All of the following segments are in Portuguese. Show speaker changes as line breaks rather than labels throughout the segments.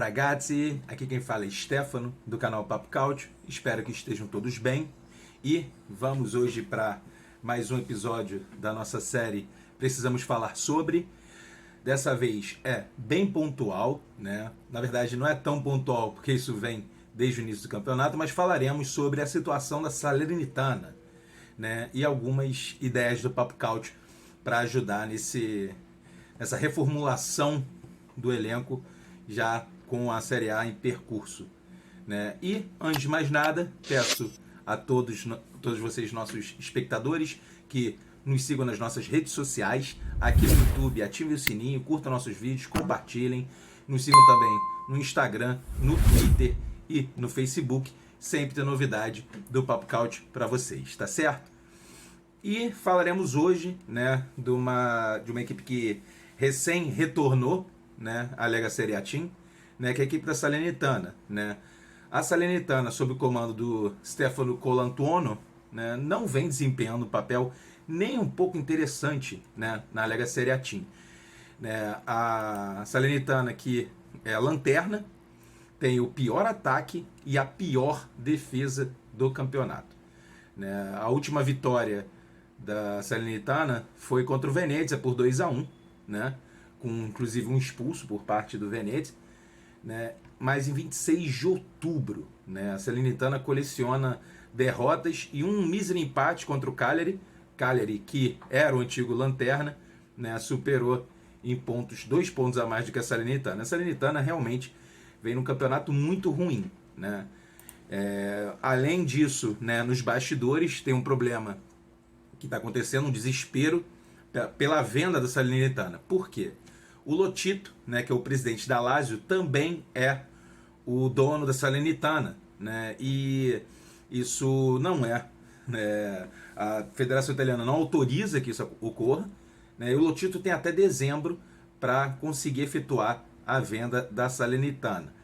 ragazzi, aqui quem fala é Stefano, do canal Papo Cautio. Espero que estejam todos bem. E vamos hoje para mais um episódio da nossa série Precisamos Falar Sobre. Dessa vez é bem pontual, né? Na verdade não é tão pontual porque isso vem desde o início do campeonato, mas falaremos sobre a situação da Salernitana, né? E algumas ideias do Papo Cautio para ajudar nessa reformulação do elenco já com a Série A em percurso, né? E, antes de mais nada, peço a todos vocês, nossos espectadores, que nos sigam nas nossas redes sociais, aqui no YouTube, ativem o sininho, curtam nossos vídeos, compartilhem, nos sigam também no Instagram, no Twitter e no Facebook, sempre tem novidade do Papo Cautio para vocês, tá certo? E falaremos hoje, né, de uma equipe que recém retornou, né, à Lega Serie A Team, né, que é a equipe da Salernitana, né. A Salernitana, sob o comando do Stefano Colantuono, né, não vem desempenhando um papel nem um pouco interessante, né, na Lega Serie A Team, né. A Salernitana, que é a lanterna, tem o pior ataque e a pior defesa do campeonato, né. A última vitória da Salernitana foi contra o Venezia por 2-1, né, com inclusive um expulso por parte do Venezia, né, mas em 26 de outubro, né, a Salernitana coleciona derrotas e um mísero empate contra o Cagliari, que era o antigo lanterna, né, superou em pontos, 2 pontos a mais do que a Salernitana. A Salernitana realmente vem num campeonato muito ruim, né. Além disso, né, nos bastidores tem um problema que está acontecendo, um desespero pela venda da Salernitana. Por quê? O Lotito, né, que é o presidente da Lazio, também é o dono da Salernitana, né, e isso não é, né, a Federação Italiana não autoriza que isso ocorra, né, e o Lotito tem até dezembro para conseguir efetuar a venda da Salernitana.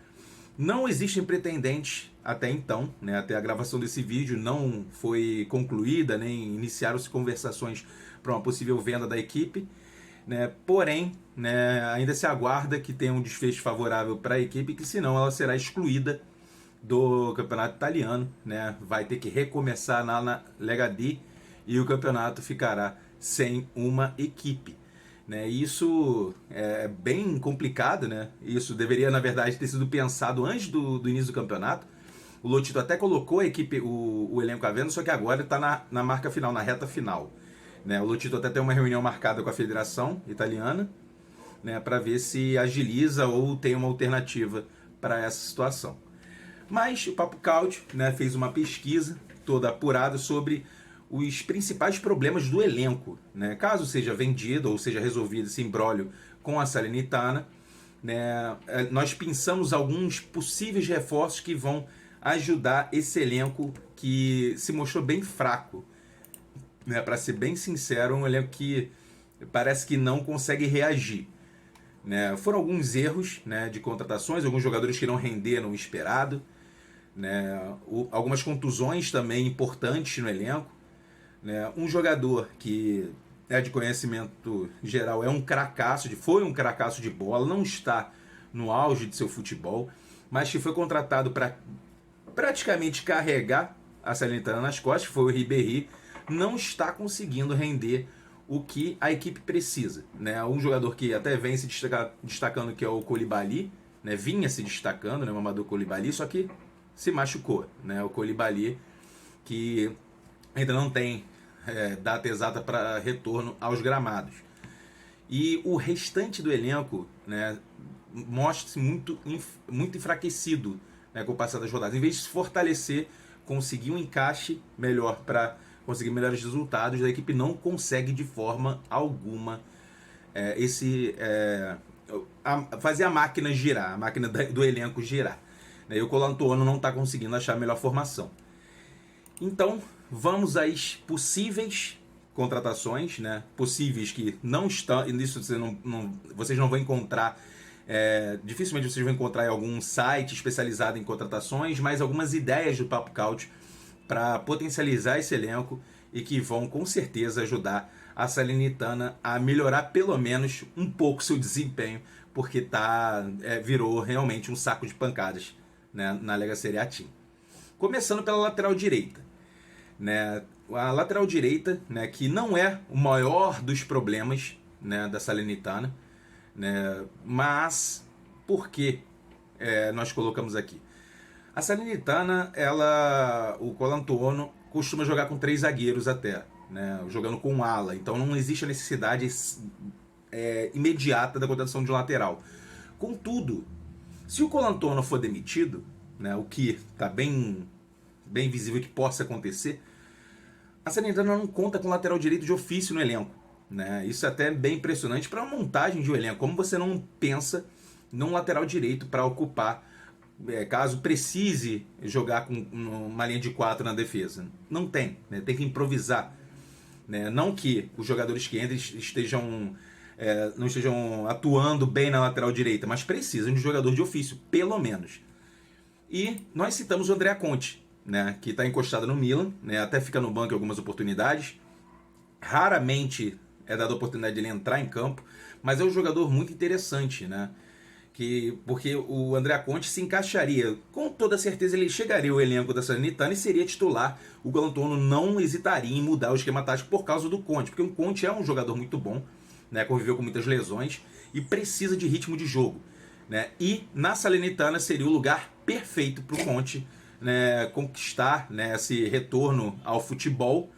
Não existem pretendentes até então, né, até a gravação desse vídeo não foi concluída, nem iniciaram-se conversações para uma possível venda da equipe, né, porém, né, ainda se aguarda que tenha um desfecho favorável para a equipe, que senão ela será excluída do campeonato italiano, né, vai ter que recomeçar na Lega D e o campeonato ficará sem uma equipe. Né, isso é bem complicado, né? Isso deveria, na verdade, ter sido pensado antes do início do campeonato. O Lotito até colocou a equipe, o elenco à venda, só que agora está na marca final, na reta final. Né? O Lotito até tem uma reunião marcada com a Federação Italiana, né, para ver se agiliza ou tem uma alternativa para essa situação. Mas o Papo Cautio, né, fez uma pesquisa toda apurada sobre os principais problemas do elenco, né? Caso seja vendido ou seja resolvido esse imbróglio com a Salernitana, né, nós pensamos alguns possíveis reforços que vão ajudar esse elenco que se mostrou bem fraco, né? Para ser bem sincero, um elenco que parece que não consegue reagir, né? Foram alguns erros, né, de contratações, alguns jogadores que não renderam o esperado, né? Algumas contusões também importantes no elenco. Né, um jogador que é de conhecimento geral, foi um cracaço de bola, não está no auge de seu futebol, mas que foi contratado para praticamente carregar a Salernitana nas costas, foi o Ribéry, não está conseguindo render o que a equipe precisa. Né, um jogador que até vem se destacando, que é o Koulibaly, né, vinha se destacando, né, o Mamadou Koulibaly, só que se machucou. Né, o Koulibaly, que ainda não tem data exata para retorno aos gramados. E o restante do elenco, né, mostra-se muito enfraquecido, né, com o passar das rodadas. Em vez de se fortalecer, conseguir um encaixe melhor para conseguir melhores resultados, a equipe não consegue de forma alguma fazer a máquina girar, a máquina do elenco girar. Né, e o Colantuono não está conseguindo achar a melhor formação. Então, vamos às possíveis contratações, né? Possíveis que não estão, isso vocês não vão encontrar, dificilmente vocês vão encontrar em algum site especializado em contratações, mas algumas ideias do Papo Cautio para potencializar esse elenco e que vão com certeza ajudar a Salernitana a melhorar pelo menos um pouco seu desempenho porque virou realmente um saco de pancadas, né, na Lega Serie A Team. Começando pela lateral direita, né? A lateral direita, né, que não é o maior dos problemas, né, da Salernitana, né, mas por que nós colocamos aqui? A Salernitana, o Colantuono costuma jogar com 3 zagueiros até, né, jogando com um ala, então não existe a necessidade imediata da contratação de um lateral. Contudo, se o Colantuono for demitido, né, o que está bem visível que possa acontecer, a Salernitana não conta com lateral direito de ofício no elenco, né? Isso é até bem impressionante para a montagem de um elenco. Como você não pensa num lateral direito para ocupar, caso precise jogar com uma linha de 4 na defesa? Não tem, né? Tem que improvisar, né? Não que os jogadores que entram não estejam atuando bem na lateral direita, mas precisam de um jogador de ofício, pelo menos. E nós citamos o Andrea Conte, né, que está encostado no Milan, né, até fica no banco em algumas oportunidades. Raramente é dada a oportunidade de ele entrar em campo, mas é um jogador muito interessante, né? Porque o Andrea Conte se encaixaria, com toda certeza ele chegaria ao elenco da Salernitana e seria titular. O Colantuono não hesitaria em mudar o esquema tático por causa do Conte, porque o Conte é um jogador muito bom, né, conviveu com muitas lesões e precisa de ritmo de jogo, né? E na Salernitana seria o lugar perfeito para o Conte, né, conquistar, né, esse retorno ao futebol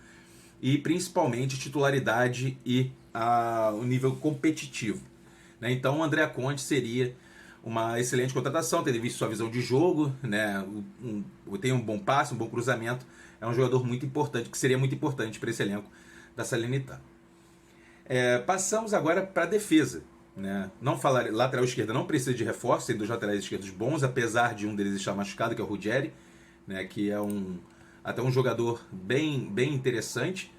e principalmente titularidade e o nível competitivo, né? Então o Andrea Conte seria uma excelente contratação, tendo visto sua visão de jogo, né, tem um bom passe, um bom cruzamento, é um jogador muito importante, que seria muito importante para esse elenco da Salernitana. Passamos agora para a defesa, né? Não falar, lateral esquerda não precisa de reforço, tem 2 laterais esquerdos bons, apesar de um deles estar machucado, que é o Ruggeri, né, que é até um jogador bem interessante,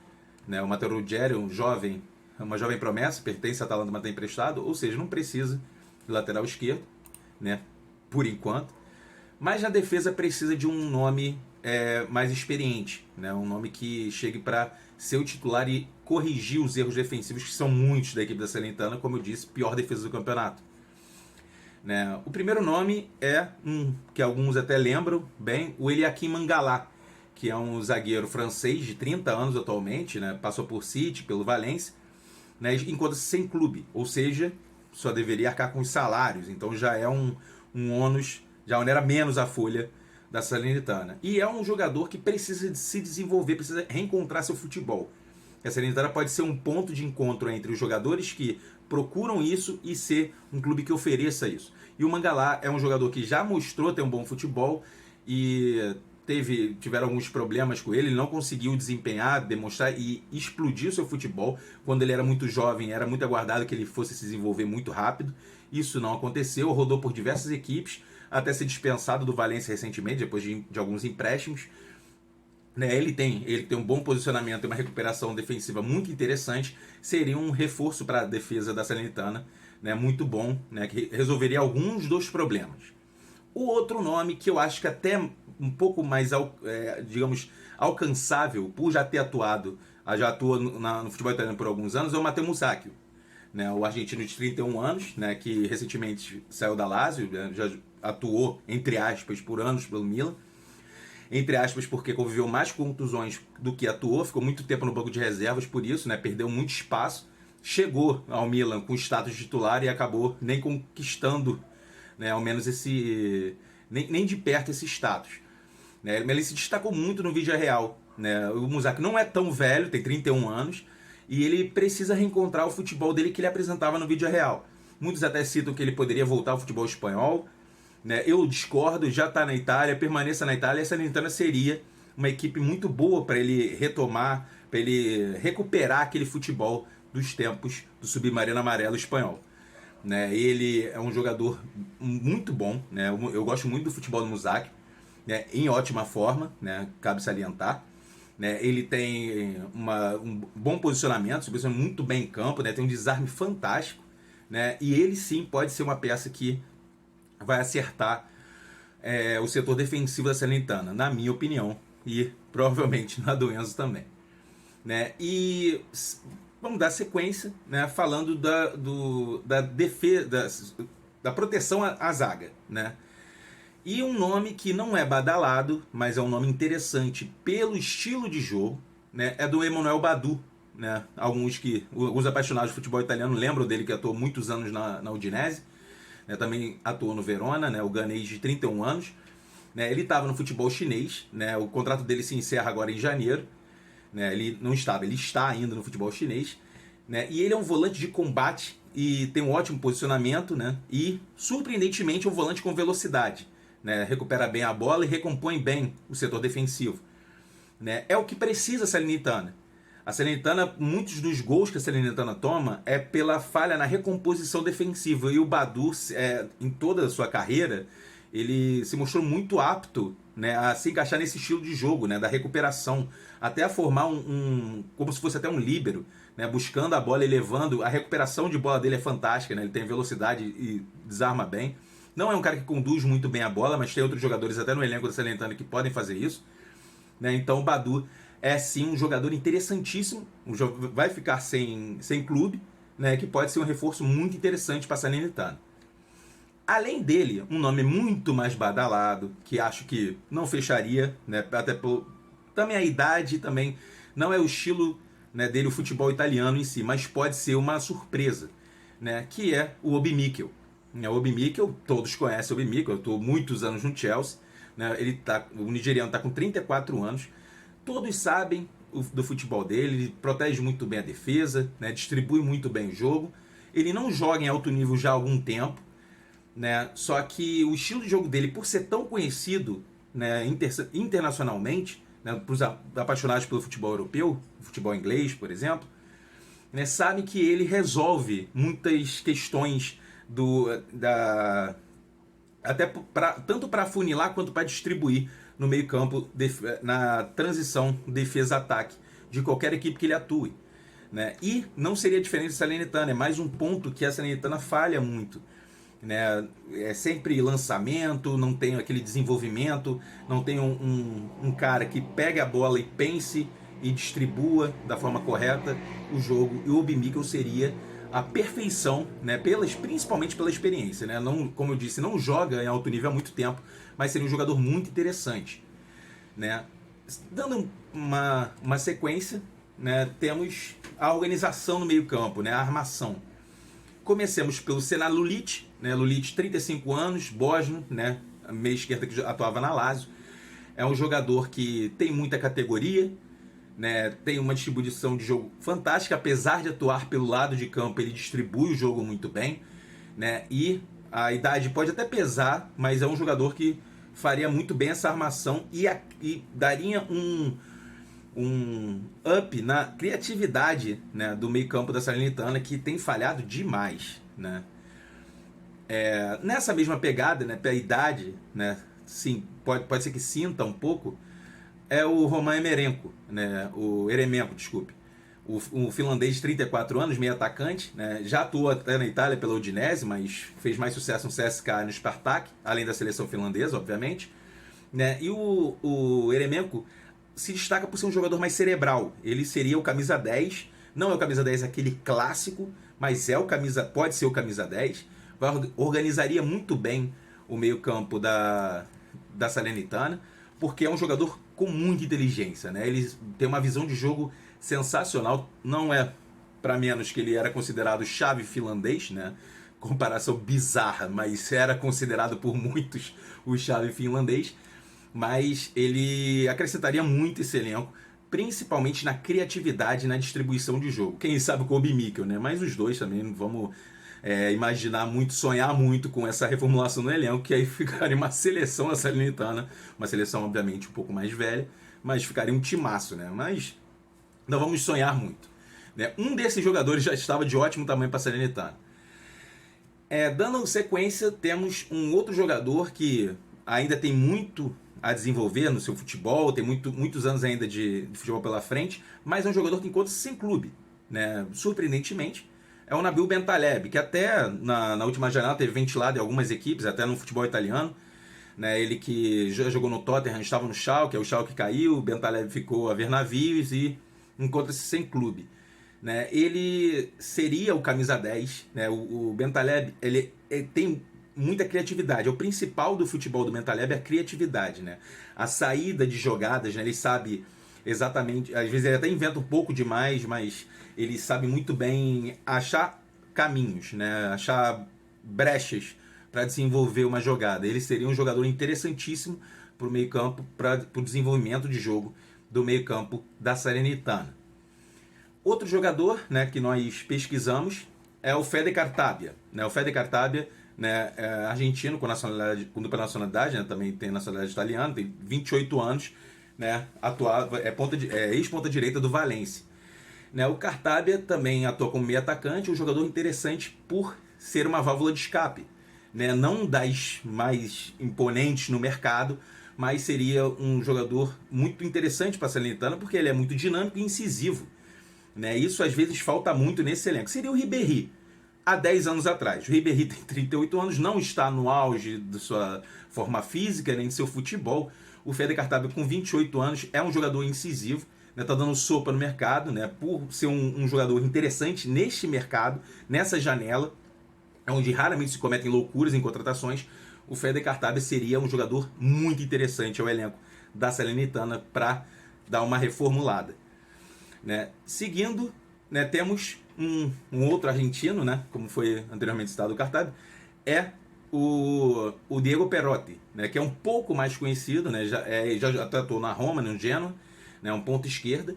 né? O Matteo Ruggeri, uma jovem promessa, pertence a Atalanta, mas está emprestado, ou seja, não precisa de lateral esquerdo, né, por enquanto. Mas na defesa precisa de um nome mais experiente, né, um nome que chegue para ser o titular e corrigir os erros defensivos, que são muitos da equipe da Salernitana, como eu disse, pior defesa do campeonato. Né? O primeiro nome é que alguns até lembram bem, o Eliakim Mangala, que é um zagueiro francês de 30 anos atualmente, né? Passou por City, pelo Valência, né? Encontra-se sem clube, ou seja, só deveria arcar com os salários, então já é um ônus, já onera menos a folha da Salernitana. E é um jogador que precisa de se desenvolver, precisa reencontrar seu futebol. A Salernitana pode ser um ponto de encontro entre os jogadores que procuram isso e ser um clube que ofereça isso. E o Mangala é um jogador que já mostrou ter um bom futebol e tiveram alguns problemas com ele não conseguiu desempenhar, demonstrar e explodir o seu futebol. Quando ele era muito jovem, era muito aguardado que ele fosse se desenvolver muito rápido. Isso não aconteceu, rodou por diversas equipes, até ser dispensado do Valência recentemente, depois de alguns empréstimos. Né, ele tem um bom posicionamento e uma recuperação defensiva muito interessante, seria um reforço para a defesa da Salernitana, né, muito bom, né, que resolveria alguns dos problemas. O outro nome que eu acho que até um pouco mais, digamos, alcançável, por já ter já atua no futebol italiano por alguns anos, é o Matteo Musacchio, né, o argentino de 31 anos, né, que recentemente saiu da Lazio, né, já atuou, entre aspas, por anos pelo Milan, entre aspas, porque conviveu mais contusões do que atuou, ficou muito tempo no banco de reservas por isso, né, perdeu muito espaço, chegou ao Milan com status de titular e acabou nem conquistando, né, ao menos nem de perto esse status. Né, ele se destacou muito no Villarreal, né, o Musacchio não é tão velho, tem 31 anos, e ele precisa reencontrar o futebol dele que ele apresentava no Villarreal. Muitos até citam que ele poderia voltar ao futebol espanhol, né? Eu discordo, já está na Itália, permaneça na Itália. Essa Salernitana seria uma equipe muito boa para ele retomar, para ele recuperar aquele futebol dos tempos do submarino amarelo espanhol. Né? Ele é um jogador muito bom, né? Eu gosto muito do futebol do Musacchio, né? Em ótima forma, né? Cabe salientar. Né? Ele tem um bom posicionamento, se posiciona muito bem em campo, né? Tem um desarme fantástico, né? E ele sim pode ser uma peça que vai acertar o setor defensivo da Salernitana, na minha opinião, e provavelmente na do Enzo também. Né? E vamos dar sequência, né, falando da defesa, da proteção à zaga, né? E um nome que não é badalado, mas é um nome interessante pelo estilo de jogo, né, é do Emmanuel Badu. Né? Alguns apaixonados de futebol italiano lembram dele, que atuou muitos anos na Udinese, né? Também atuou no Verona, né? O ganês de 31 anos. Né? Ele estava no futebol chinês, né? O contrato dele se encerra agora em janeiro. Né? Ele não estava, ele está ainda no futebol chinês. Né? E ele é um volante de combate e tem um ótimo posicionamento, né? E, surpreendentemente, é um volante com velocidade. Né? Recupera bem a bola e recompõe bem o setor defensivo. Né? É o que precisa a Salernitana. A Salernitana, muitos dos gols que a Salernitana toma é pela falha na recomposição defensiva. E o Badu, em toda a sua carreira, ele se mostrou muito apto, né, a se encaixar nesse estilo de jogo, né, da recuperação, até a formar como se fosse até um líbero, né, buscando a bola e levando. A recuperação de bola dele é fantástica, né, ele tem velocidade e desarma bem. Não é um cara que conduz muito bem a bola, mas tem outros jogadores até no elenco da Salernitana que podem fazer isso. Né, então o Badu é sim um jogador interessantíssimo, vai ficar sem clube, né, que pode ser um reforço muito interessante para a Salernitana. Além dele, um nome muito mais badalado, que acho que não fecharia, né, até por também a idade, também não é o estilo, né, dele, o futebol italiano em si, mas pode ser uma surpresa, né, que é o Obi Mikel. O Obi Mikel, todos conhecem o Obi Mikel, eu estou muitos anos no Chelsea, né, o nigeriano está com 34 anos, todos sabem do futebol dele, ele protege muito bem a defesa, né, distribui muito bem o jogo. Ele não joga em alto nível já há algum tempo, né, só que o estilo de jogo dele, por ser tão conhecido, né, internacionalmente, né, para os apaixonados pelo futebol europeu, futebol inglês, por exemplo, né, sabem que ele resolve muitas questões tanto para afunilar quanto para distribuir no meio campo, na transição defesa-ataque de qualquer equipe que ele atue. Né? E não seria diferente da Salernitana, é mais um ponto que a Salernitana falha muito. Né? É sempre lançamento, não tem aquele desenvolvimento, não tem um cara que pegue a bola e pense e distribua da forma correta o jogo. E o Obi Mikel seria a perfeição, né, principalmente pela experiência. Né? Não, como eu disse, não joga em alto nível há muito tempo, mas seria um jogador muito interessante. Né? Dando uma sequência, né, temos a organização no meio campo, né, a armação. Comecemos pelo Senad Lulic, né, Lulic, 35 anos, bósnio, né, meia esquerda que atuava na Lazio. É um jogador que tem muita categoria, né, tem uma distribuição de jogo fantástica, apesar de atuar pelo lado de campo, ele distribui o jogo muito bem, né, e a idade pode até pesar, mas é um jogador que faria muito bem essa armação e daria um up na criatividade, né, do meio campo da Salernitana, que tem falhado demais. Né? Nessa mesma pegada, né, pela idade, né, sim, pode ser que sinta um pouco, é o Roman Eremenko, né, desculpe. O finlandês de 34 anos, meio atacante, né, já atuou até na Itália pela Udinese, mas fez mais sucesso no CSKA e no Spartak, além da seleção finlandesa, obviamente. Né, e o Eremenko se destaca por ser um jogador mais cerebral. Ele seria o camisa 10, não é o camisa 10 aquele clássico, mas pode ser o camisa 10. Organizaria muito bem o meio-campo da Salernitana, porque é um jogador com muita inteligência. Né? Ele tem uma visão de jogo sensacional, não é para menos que ele era considerado chave finlandês, né? Comparação bizarra, mas era considerado por muitos o chave finlandês. Mas ele acrescentaria muito esse elenco, principalmente na criatividade e na distribuição de jogo. Quem sabe com o Obi Mikel, né? Mas os dois também vamos imaginar muito, sonhar muito com essa reformulação no elenco, que aí ficaria uma seleção da Salernitana, uma seleção obviamente um pouco mais velha, mas ficaria um timaço, né? Mas não vamos sonhar muito. Né? Um desses jogadores já estava de ótimo tamanho para a Salernitana. Dando sequência, temos um outro jogador que ainda tem muito a desenvolver no seu futebol, tem muitos anos ainda de futebol pela frente, mas é um jogador que encontra-se sem clube. Né? Surpreendentemente, é o Nabil Bentaleb, que até na última janela teve ventilado em algumas equipes, até no futebol italiano. Né? Ele que já jogou no Tottenham, estava no Schalke, o Schalke caiu, o Bentaleb ficou a ver navios e encontra-se sem clube. né? Ele seria o camisa 10, né? O Bentaleb, ele tem muita criatividade. O principal do futebol do Bentaleb é a criatividade, né? A saída de jogadas, né? Ele sabe exatamente, às vezes ele até inventa um pouco demais, mas ele sabe muito bem achar caminhos, né? Achar brechas para desenvolver uma jogada. Ele seria um jogador interessantíssimo para o meio-campo, para o desenvolvimento de jogo do meio-campo da Salernitana. Outro jogador, né, que nós pesquisamos é o Fede Cartabia. Né? O Fede Cartabia, né, é argentino com dupla nacionalidade, né, também tem nacionalidade italiana, tem 28 anos, né, atuava, ex-ponta direita do Valência. Né, o Cartabia também atua como meio atacante, um jogador interessante por ser uma válvula de escape. Né, não das mais imponentes no mercado, mas seria um jogador muito interessante para a Salernitana, porque ele é muito dinâmico e incisivo. Né? Isso às vezes falta muito nesse elenco. Seria o Ribéry há 10 anos atrás. O Ribéry tem 38 anos, não está no auge de sua forma física nem de seu futebol. O Fede Cartabia, com 28 anos, é um jogador incisivo, né? Tá dando sopa no mercado, né? Por ser um jogador interessante neste mercado, nessa janela, onde raramente se cometem loucuras em contratações. O Fede Cartabia seria um jogador muito interessante ao elenco da Salernitana para dar uma reformulada. Né? Seguindo, né, temos um outro argentino, né, como foi anteriormente citado o Cartabia, é o Diego Perotti, né, que é um pouco mais conhecido, né, já atuou na Roma, no Genoa, né, um ponta esquerda,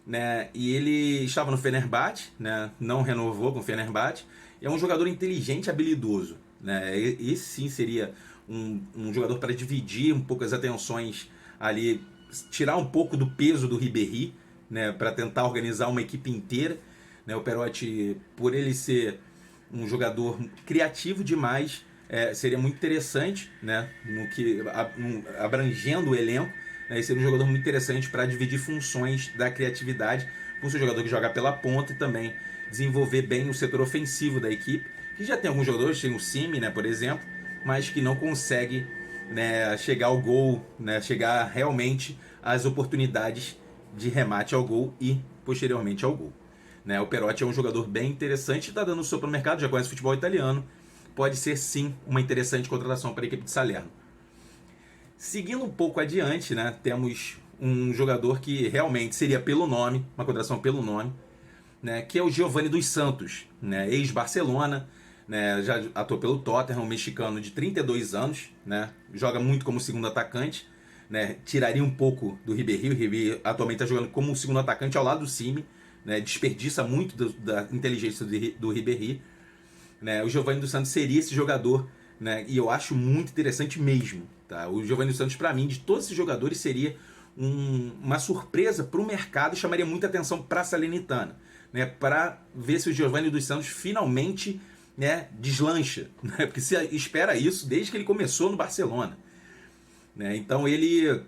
né, e ele estava no Fenerbahçe, né, não renovou com o Fenerbahçe, e é um jogador inteligente e habilidoso. Né, esse sim seria um jogador para dividir um pouco as atenções ali, tirar um pouco do peso do Ribéry, né, para tentar organizar uma equipe inteira. Né, o Perotti, por ele ser um jogador criativo demais, seria muito interessante, né, abrangendo o elenco, né, e seria um jogador muito interessante para dividir funções da criatividade, por ser um jogador que joga pela ponta e também desenvolver bem o setor ofensivo da equipe, que já tem alguns jogadores, tem o Simi, né, por exemplo, mas que não consegue, né, chegar ao gol, né, chegar realmente às oportunidades de remate ao gol e posteriormente ao gol. Né, o Perotti é um jogador bem interessante, está dando sopa no mercado, já conhece o futebol italiano, pode ser sim uma interessante contratação para a equipe de Salerno. Seguindo um pouco adiante, né, temos um jogador que realmente seria pelo nome, uma contratação pelo nome, né, que é o Giovanni dos Santos, né, ex-Barcelona, né, já atuou pelo Tottenham, um mexicano de 32 anos, né, joga muito como segundo atacante, né, tiraria um pouco do Ribéry. O Ribéry atualmente está jogando como segundo atacante ao lado do Simi, né, desperdiça muito da inteligência do Ribéry. Né, o Giovanni dos Santos seria esse jogador, né, e eu acho muito interessante mesmo. Tá? O Giovanni dos Santos, para mim, de todos esses jogadores, seria uma surpresa para o mercado e chamaria muita atenção para a Salernitana, né, para ver se o Giovanni dos Santos finalmente, né, deslancha, né, porque se espera isso desde que ele começou no Barcelona. Né, então ele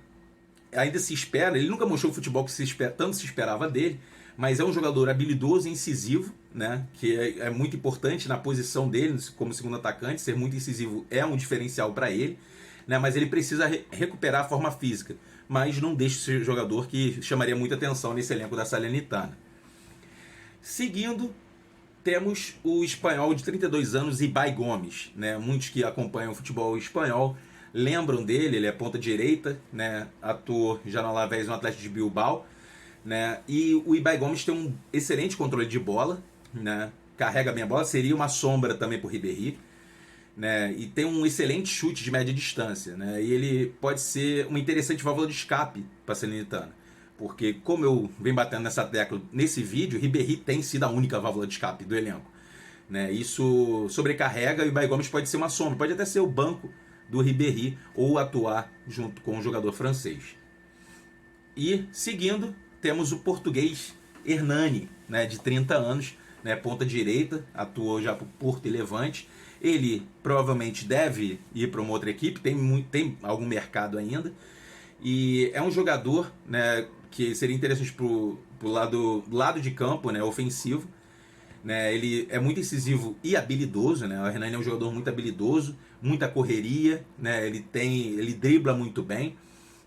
ainda se espera, ele nunca mostrou o futebol que tanto se esperava dele, mas é um jogador habilidoso e incisivo, né, que é muito importante na posição dele como segundo atacante. Ser muito incisivo é um diferencial para ele, né, mas ele precisa recuperar a forma física, mas não deixa de ser um jogador que chamaria muita atenção nesse elenco da Salernitana. Seguindo, temos o espanhol de 32 anos, Ibai Gomes. Né, muitos que acompanham o futebol espanhol lembram dele, ele é ponta direita, né, atuou já no Alavés no Atlético de Bilbao. Né, e o Ibai Gomes tem um excelente controle de bola, né, carrega bem a bola, seria uma sombra também para o Ribéry. Né, e tem um excelente chute de média distância. Né, e ele pode ser uma interessante válvula de escape para a Salernitana. Porque, como eu venho batendo nessa tecla nesse vídeo, Ribéry tem sido a única válvula de escape do elenco. Né, isso sobrecarrega e o Ibai Gomes pode ser uma sombra, pode até ser o banco do Ribéry ou atuar junto com o jogador francês. E, seguindo, temos o português Hernani, né, de 30 anos, né, ponta direita, atuou já por Porto e Levante. Ele provavelmente deve ir para uma outra equipe, tem algum mercado ainda. E é um jogador, né, que seria interessante para o lado de campo, né, ofensivo. Né, ele é muito incisivo e habilidoso. Né, o Hernani é um jogador muito habilidoso, muita correria. Né, ele dribla muito bem.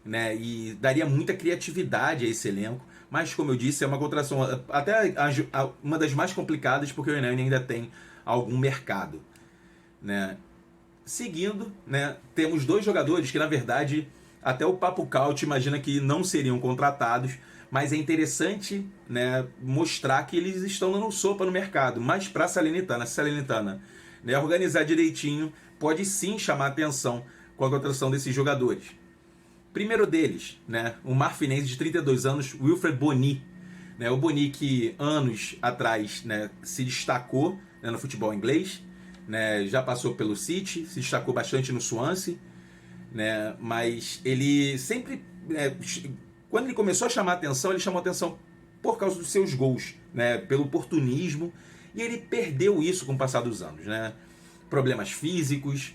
Né, e daria muita criatividade a esse elenco, mas como eu disse, é uma contratação até uma das mais complicadas, porque o Hernani ainda tem algum mercado, né? Seguindo, né, temos dois jogadores que, na verdade, até o Papo Caute imagina que não seriam contratados, mas é interessante, né, mostrar que eles estão dando sopa no mercado. Mas para a Salernitana, né, organizar direitinho, pode sim chamar atenção com a contratação desses jogadores. Primeiro deles, né, o marfinense de 32 anos, Wilfred Bony. Né, o Bony que anos atrás, né, se destacou, né, no futebol inglês, né, já passou pelo City, se destacou bastante no Swansea, né, mas ele sempre, quando ele começou a chamar atenção, ele chamou atenção por causa dos seus gols, né, pelo oportunismo, e ele perdeu isso com o passar dos anos, né, problemas físicos,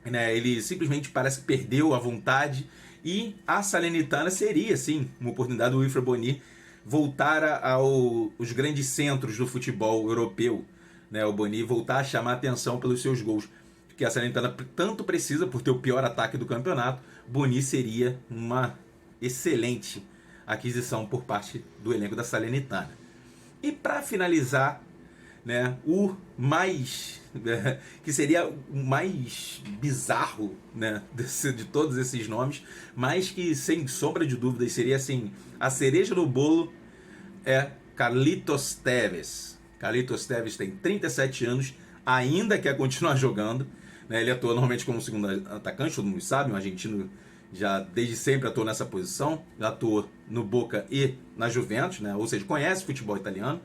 né, ele simplesmente parece que perdeu a vontade, e a Salernitana seria, sim, uma oportunidade do Wilfred Bony voltar aos grandes centros do futebol europeu, né, o Bony voltar a chamar atenção pelos seus gols, que a Salernitana tanto precisa por ter o pior ataque do campeonato. Bony seria uma excelente aquisição por parte do elenco da Salernitana. E para finalizar, né, o mais que seria o mais bizarro, né, de todos esses nomes, mas que sem sombra de dúvidas seria assim a cereja do bolo, é Carlitos Tevez. Carlitos Tevez tem 37 anos, ainda quer continuar jogando, né? Ele atua normalmente como segundo atacante, todo mundo sabe, um argentino já desde sempre atua nessa posição, já atua no Boca e na Juventus, né? Ou seja, conhece o futebol italiano.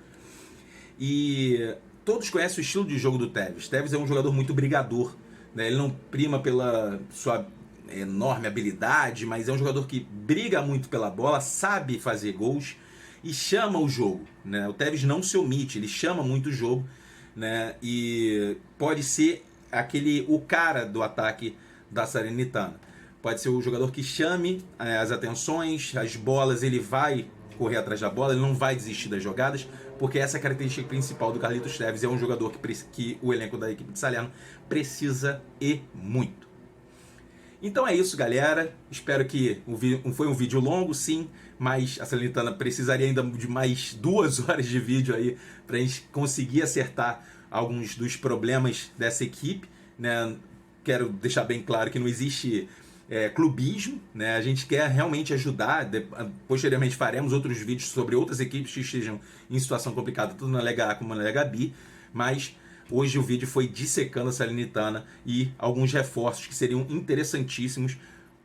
E todos conhecem o estilo de jogo do Tevez. Tevez é um jogador muito brigador, né? Ele não prima pela sua enorme habilidade, mas é um jogador que briga muito pela bola, sabe fazer gols e chama o jogo, né? O Tevez não se omite, ele chama muito o jogo, né? E pode ser o cara do ataque da Salernitana. Pode ser o jogador que chame as atenções, as bolas, ele vai correr atrás da bola, ele não vai desistir das jogadas, porque essa é a característica principal do Carlitos Tevez, é um jogador que o elenco da equipe de Salerno precisa e muito. Então é isso, galera. Espero que foi um vídeo longo, sim, mas a Salernitana precisaria ainda de mais 2 horas de vídeo aí para a gente conseguir acertar alguns dos problemas dessa equipe, né? Quero deixar bem claro que não existe clubismo, né? A gente quer realmente ajudar. Posteriormente faremos outros vídeos sobre outras equipes que estejam em situação complicada, tanto na Lega A como na Lega B, mas hoje o vídeo foi dissecando a Salernitana e alguns reforços que seriam interessantíssimos.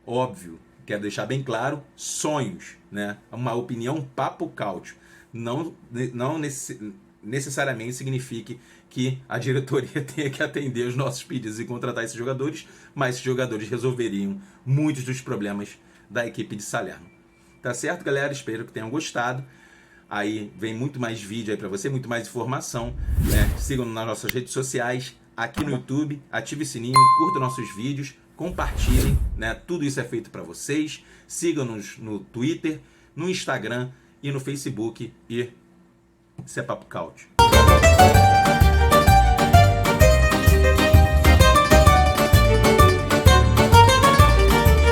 Óbvio, quero deixar bem claro, sonhos, né? Uma opinião papo cáutio. Não necessariamente signifique que a diretoria tenha que atender os nossos pedidos e contratar esses jogadores, mas esses jogadores resolveriam muitos dos problemas da equipe de Salerno. Tá certo, galera? Espero que tenham gostado. Aí vem muito mais vídeo aí para você, muito mais informação, né? Sigam-nos nas nossas redes sociais, aqui no YouTube, ative o sininho, curtam nossos vídeos, compartilhem, né? Tudo isso é feito para vocês. Sigam-nos no Twitter, no Instagram e no Facebook. E isso é Papo Cáutio.